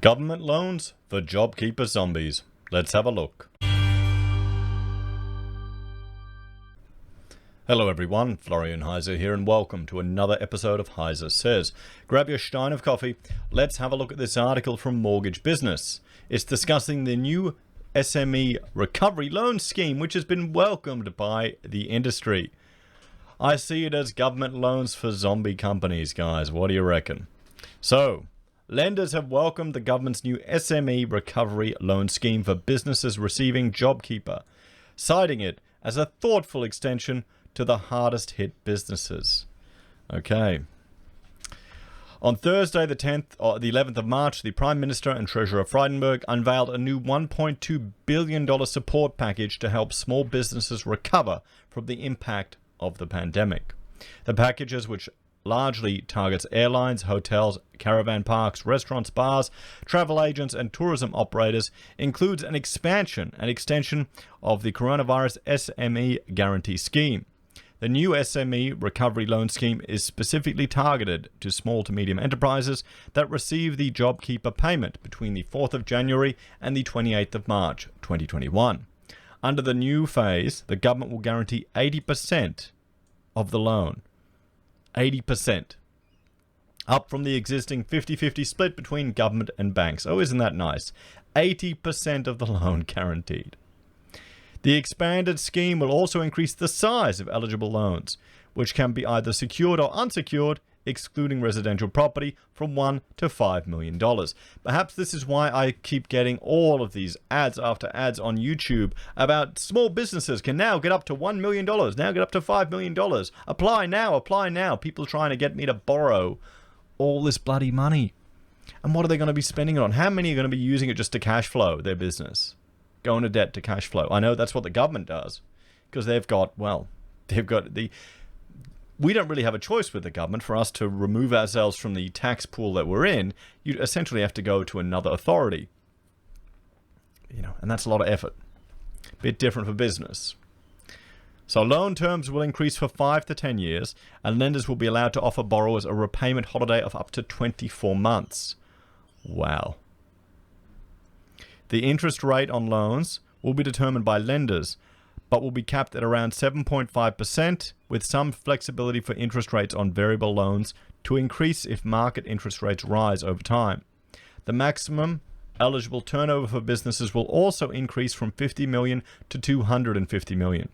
Government loans for JobKeeper zombies. Let's have a look. Hello everyone, Florian.Heise here and welcome to another episode of HeiseSays. Grab your stein of coffee, let's have a look at this article from Mortgage Business. It's discussing the new SME recovery loan scheme which has been welcomed by the industry. I see it as government loans for zombie companies, guys. What do you reckon? So, lenders have welcomed the government's new SME recovery loan scheme for businesses receiving JobKeeper, citing it as a thoughtful extension to the hardest hit businesses. Okay. On Thursday, the 11th of March, the Prime Minister and Treasurer Frydenberg unveiled a new $1.2 billion support package to help small businesses recover from the impact of the pandemic. The packages, which largely targets airlines, hotels, caravan parks, restaurants, bars, travel agents, and tourism operators, includes an expansion and extension of the coronavirus SME guarantee scheme. The new SME recovery loan scheme is specifically targeted to small to medium enterprises that receive the JobKeeper payment between the 4th of January and the 28th of March 2021. Under the new phase, the government will guarantee 80% of the loan. 80%. Up from the existing 50-50 split between government and banks. Oh, isn't that nice? 80% of the loan guaranteed. The expanded scheme will also increase the size of eligible loans, which can be either secured or unsecured, excluding residential property, from $1 to $5 million. Perhaps this is why I keep getting all of these ads after ads on YouTube about small businesses can now get up to $1 million, now get up to $5 million. Apply now, apply now. People trying to get me to borrow all this bloody money. And what are they going to be spending it on? How many are going to be using it just to cash flow their business? Go into debt to cash flow. I know that's what the government does because they've got the... We don't really have a choice with the government. For us to remove ourselves from the tax pool that we're in, you essentially have to go to another authority. And that's a lot of effort. Bit different for business. So loan terms will increase for 5 to 10 years, and lenders will be allowed to offer borrowers a repayment holiday of up to 24 months. Wow. The interest rate on loans will be determined by lenders, but will be capped at around 7.5%, with some flexibility for interest rates on variable loans to increase if market interest rates rise over time. The maximum eligible turnover for businesses will also increase from $50 million to $250 million.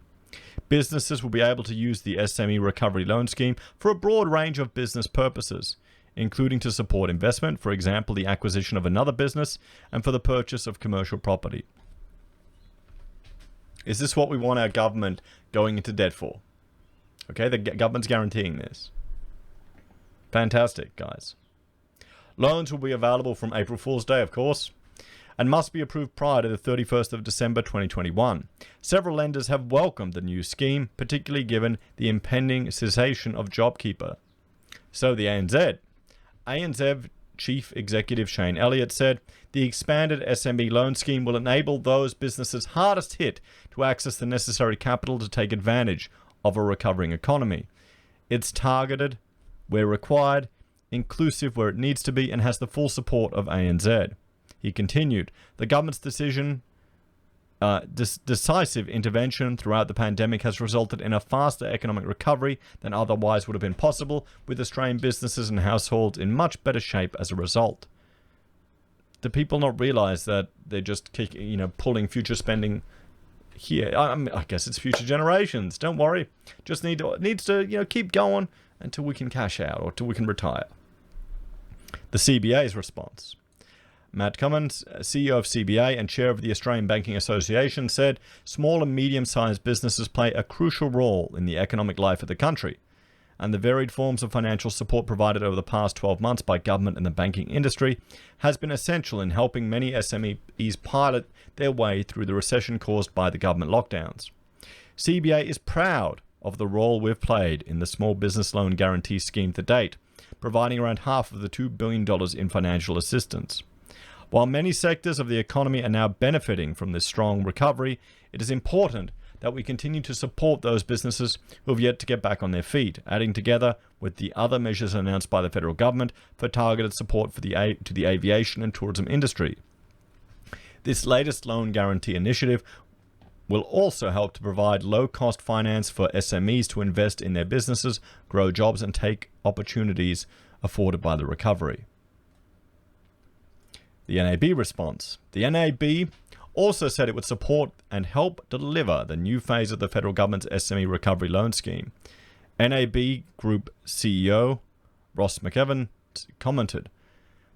Businesses will be able to use the SME recovery loan scheme for a broad range of business purposes, including to support investment, for example, the acquisition of another business, and for the purchase of commercial property. Is this what we want our government going into debt for? Okay, the government's guaranteeing this. Fantastic, guys. Loans will be available from April Fool's Day, of course, and must be approved prior to the 31st of December 2021. Several lenders have welcomed the new scheme, particularly given the impending cessation of JobKeeper. So the ANZ Chief Executive Shane Elliott said, the expanded SME loan scheme will enable those businesses hardest hit to access the necessary capital to take advantage of a recovering economy. It's targeted where required, inclusive where it needs to be, and has the full support of ANZ. He continued, the government's decisive intervention throughout the pandemic has resulted in a faster economic recovery than otherwise would have been possible, with Australian businesses and households in much better shape as a result. Do people not realize that they're just pulling future spending here? I guess it's future generations. Don't worry. Just needs to keep going until we can cash out or until we can retire. The CBA's response. Matt Cummins, CEO of CBA and chair of the Australian Banking Association, said small and medium-sized businesses play a crucial role in the economic life of the country, and the varied forms of financial support provided over the past 12 months by government and the banking industry has been essential in helping many SMEs pilot their way through the recession caused by the government lockdowns. CBA is proud of the role we've played in the Small Business Loan Guarantee Scheme to date, providing around half of the $2 billion in financial assistance. While many sectors of the economy are now benefiting from this strong recovery, it is important that we continue to support those businesses who have yet to get back on their feet, adding together with the other measures announced by the federal government for targeted support for to the aviation and tourism industry. This latest loan guarantee initiative will also help to provide low-cost finance for SMEs to invest in their businesses, grow jobs, and take opportunities afforded by the recovery. The NAB response. The NAB also said it would support and help deliver the new phase of the federal government's SME recovery loan scheme. NAB Group CEO Ross McEvan commented,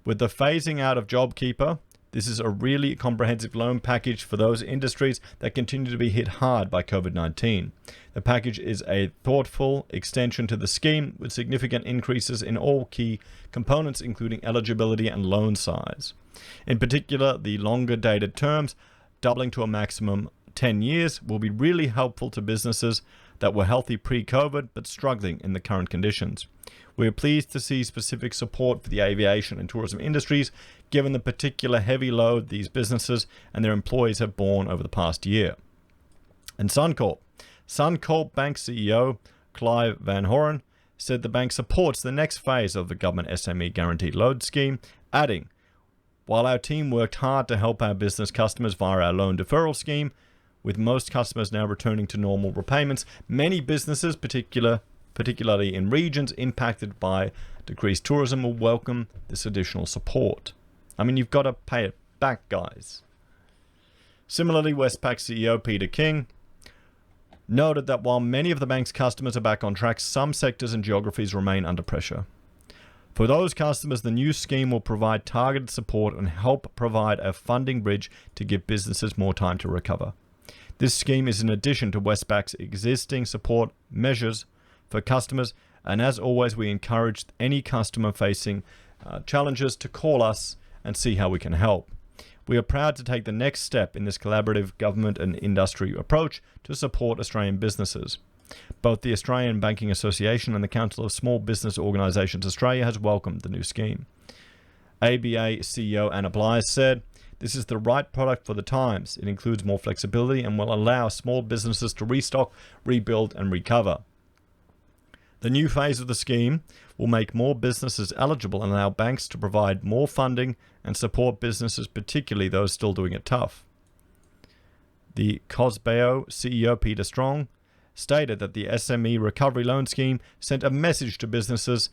"With the phasing out of JobKeeper, this is a really comprehensive loan package for those industries that continue to be hit hard by COVID-19. The package is a thoughtful extension to the scheme with significant increases in all key components, including eligibility and loan size. In particular, the longer dated terms, doubling to a maximum 10 years, will be really helpful to businesses that were healthy pre-COVID but struggling in the current conditions. We are pleased to see specific support for the aviation and tourism industries, given the particular heavy load these businesses and their employees have borne over the past year." And Suncorp Bank CEO Clive Van Horen said the bank supports the next phase of the government SME Guaranteed Loan Scheme, adding, "While our team worked hard to help our business customers via our loan deferral scheme, with most customers now returning to normal repayments, many businesses, particularly in regions impacted by decreased tourism, will welcome this additional support." I mean, you've got to pay it back, guys. Similarly, Westpac CEO Peter King noted that while many of the bank's customers are back on track, some sectors and geographies remain under pressure. For those customers, the new scheme will provide targeted support and help provide a funding bridge to give businesses more time to recover. This scheme is in addition to Westpac's existing support measures for customers, and as always, we encourage any customer facing challenges to call us and see how we can help. We are proud to take the next step in this collaborative government and industry approach to support Australian businesses. Both the Australian Banking Association and the Council of Small Business Organisations Australia has welcomed the new scheme. ABA CEO Anna Blythe said, "This is the right product for the times. It includes more flexibility and will allow small businesses to restock, rebuild and recover. The new phase of the scheme will make more businesses eligible and allow banks to provide more funding and support businesses, particularly those still doing it tough." The Cosbeo CEO Peter Strong stated that the SME Recovery Loan Scheme sent a message to businesses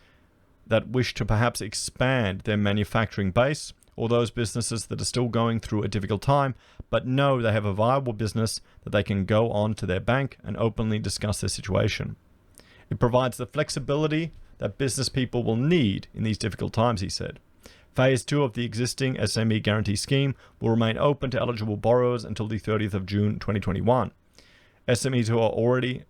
that wish to perhaps expand their manufacturing base, or those businesses that are still going through a difficult time but know they have a viable business that they can go on to their bank and openly discuss their situation. It provides the flexibility that business people will need in these difficult times, he said. Phase 2 of the existing SME Guarantee Scheme will remain open to eligible borrowers until the 30th of June 2021. SMEs who already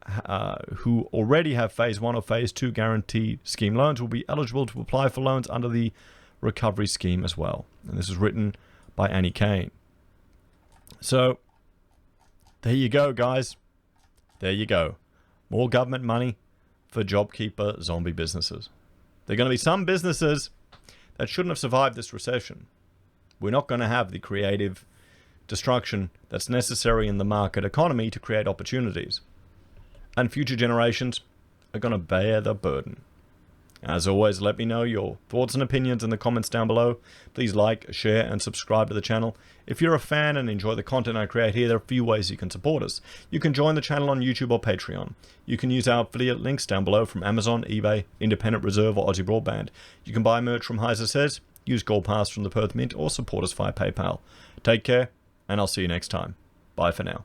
have Phase 1 or Phase 2 Guarantee Scheme loans will be eligible to apply for loans under the recovery scheme as well. And this is written by Annie Kane. So, there you go, guys. There you go. More government money for JobKeeper zombie businesses. There are going to be some businesses that shouldn't have survived this recession. We're not going to have the creative destruction that's necessary in the market economy to create opportunities. And future generations are going to bear the burden. As always, let me know your thoughts and opinions in the comments down below. Please like, share, and subscribe to the channel. If you're a fan and enjoy the content I create here, there are a few ways you can support us. You can join the channel on YouTube or Patreon. You can use our affiliate links down below from Amazon, eBay, Independent Reserve, or AussieBroadband. You can buy merch from HeiseSays, use Gold Pass from the Perth Mint, or support us via PayPal. Take care, and I'll see you next time. Bye for now.